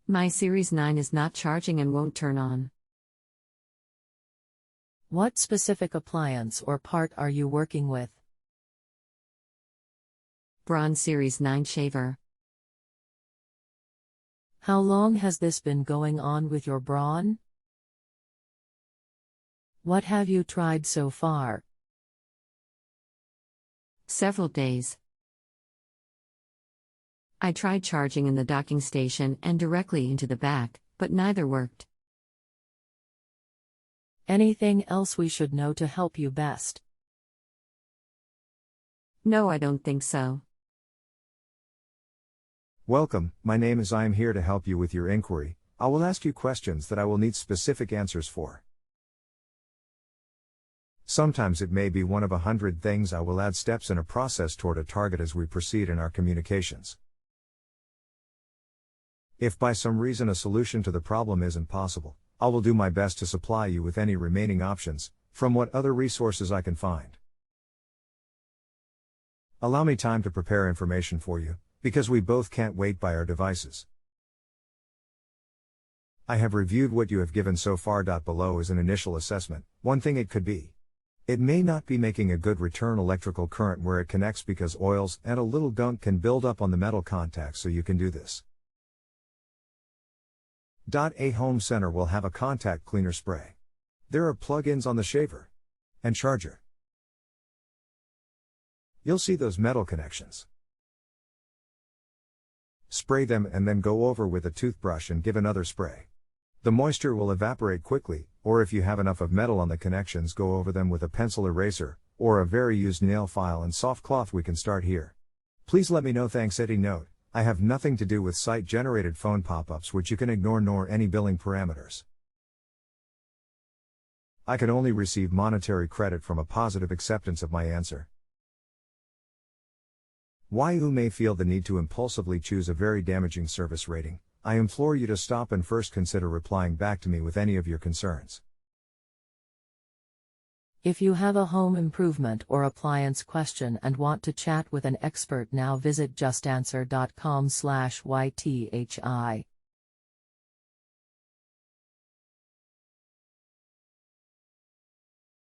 My Series 9 is not charging and won't turn on. What specific appliance or part are you working with? Braun Series 9 shaver. How long has this been going on with your Braun? What have you tried so far? Several days. I tried charging in the docking station and directly into the back, but neither worked. Anything else we should know to help you best? No, I don't think so. Welcome, my name is I am here to help you with your inquiry. I will ask you questions that I will need specific answers for. Sometimes it may be one of 100 things. I will add steps in a process toward a target as we proceed in our communications. If by some reason a solution to the problem isn't possible, I will do my best to supply you with any remaining options, from what other resources I can find. Allow me time to prepare information for you, because we both can't wait by our devices. I have reviewed what you have given so far. Below is an initial assessment. One thing it could be: it may not be making a good return electrical current where it connects because oils and a little gunk can build up on the metal contacts, so you can do this. A home center will have a contact cleaner spray. There are plug-ins on the shaver and charger. You'll see those metal connections. Spray them and then go over with a toothbrush and give another spray. The moisture will evaporate quickly, or if you have enough of metal on the connections, go over them with a pencil eraser, or a very used nail file and soft cloth. We can start here. Please let me know. Thanks. Eddie. Note: I have nothing to do with site-generated phone pop-ups, which you can ignore, nor any billing parameters. I can only receive monetary credit from a positive acceptance of my answer. Why you may feel the need to impulsively choose a very damaging service rating, I implore you to stop and first consider replying back to me with any of your concerns. If you have a home improvement or appliance question and want to chat with an expert now, visit justanswer.com/ythi.